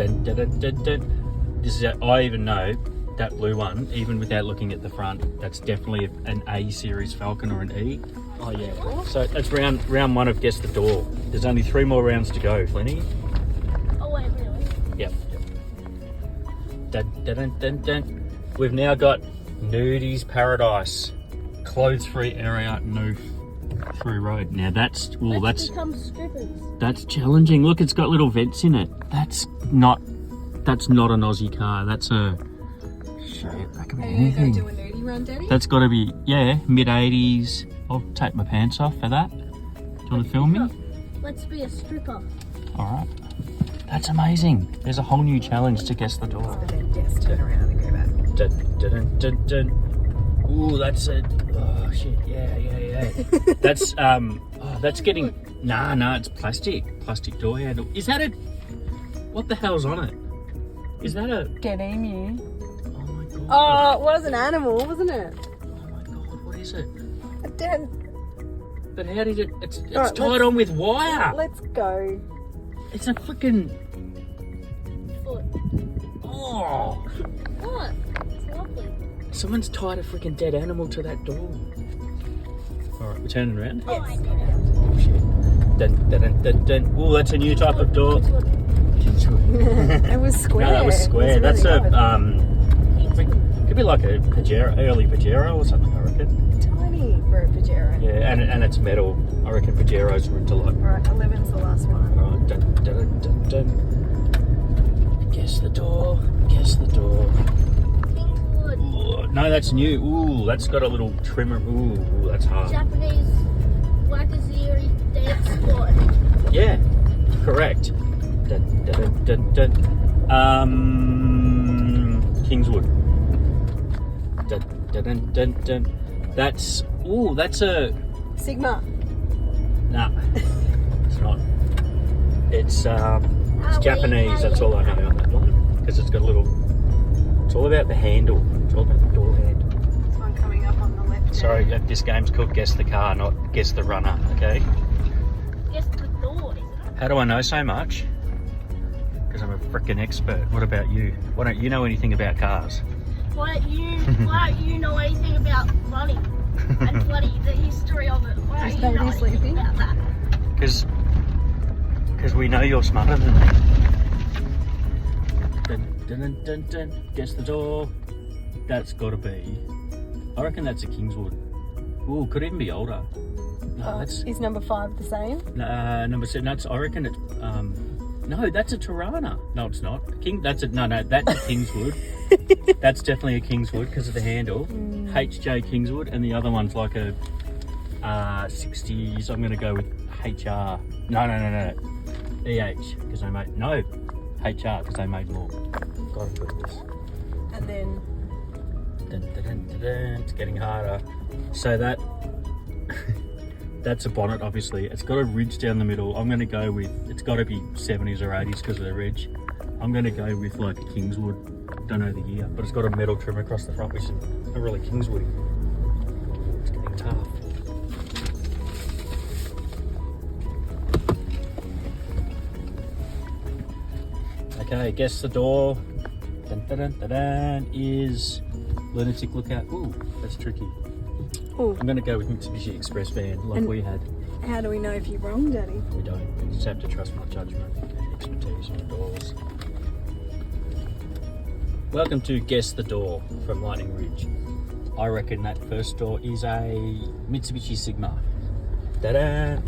Dun, dun, dun, dun, dun. This is I even know that blue one, even without looking at the front, that's definitely an A series Falcon or an E. Oh yeah. So that's round one of Guess the Door. There's only 3 more rounds to go, Flinny. Oh wait, really? Yep. Dun, dun, dun, dun, dun. We've now got Nudies Paradise, clothes-free area, no through road. Now that's Let's become strippers. that's challenging. Look, it's got little vents in it. That's not an Aussie car. That's a shit. That could be Are you anything. going to do a nudie run, Daddy? That's got to be mid-80s. I'll take my pants off for that. Do you want to film me? Let's be a stripper. All right. That's amazing. There's a whole new challenge to Guess the Door. But then yes, turn around and go back. Dun, dun, dun, dun. Ooh, that's a. Oh shit! Yeah. That's getting. Nah. It's plastic door handle. Is that a? What the hell's on it? Is that a? Dead emu. Oh my god. Oh, it was an animal, wasn't it? Oh my god, what is it? A dead. But how did it? It's Alright, tied on with wire. Let's go. It's a freaking. Foot. Oh. What? It's lovely. Someone's tied a freaking dead animal to that door. Alright, we're turning around. Oh, I did it. Oh shit. Dun, dun, dun, dun, dun. Ooh, that's a new type of door. It was square. No, that was square. It was That's really a could be like a Pajero, early Pajero or something, I reckon. tiny for a Pajero. Yeah, and it's metal. I reckon Pajeros were into like. Alright, 11's the last one. Alright, dun, dun, dun, dun. Guess the door. Guess the door. Kingswood. Ooh, no, that's new. Ooh, that's got a little trimmer. Ooh, that's hard. Japanese Wakaziri dance spot. Yeah, correct. Dun, dun, dun, dun, dun. Kingswood. Dun, dun, dun, dun, dun. That's a. Sigma. Nah, it's not. It's Japanese. That's all I know on that one because it's got a little. It's all about the handle. It's all about the door handle. This one coming up on the left. Sorry, this game's called Guess the Car, not Guess the Runner. Okay. Guess the door, isn't it? How do I know so much? Because I'm a freaking expert. What about you? Why don't you know anything about cars? Why don't you know anything about running and bloody the history of it? Why Is don't you know nobody anything sleeping? about that? Because we know you're smarter than me. Dun, dun, dun, dun, dun. Guess the door. That's got to be. I reckon that's a Kingswood. Ooh, could even be older. No, that's Is number 5 the same? number 7. That's I reckon it's no, that's a Tirana. No, it's not. That's a Kingswood. That's definitely a Kingswood because of the handle. HJ Kingswood, and the other one's like a 60s. I'm going to go with HR. No. EH because they made HR because they made more. Got to put this. And then Dun, dun, dun, dun, dun. It's getting harder. So that that's a bonnet, obviously. It's got a ridge down the middle. I'm going to go with, it's got to be 70s or 80s because of the ridge. I'm going to go with like a Kingswood. Don't know the year, but it's got a metal trim across the front, which is a really Kingswood. It's getting tough. Okay, guess the door. Dun, dun, dun, dun, dun, is Lunatic Lookout. Ooh, that's tricky. Ooh. I'm going to go with Mitsubishi Express van like And- we had. how do we know if you're wrong, Daddy? We don't. We just have to trust my judgment and expertise on doors. Welcome to Guess the Door from Lightning Ridge. I reckon that first door is a Mitsubishi Sigma. Ta-da!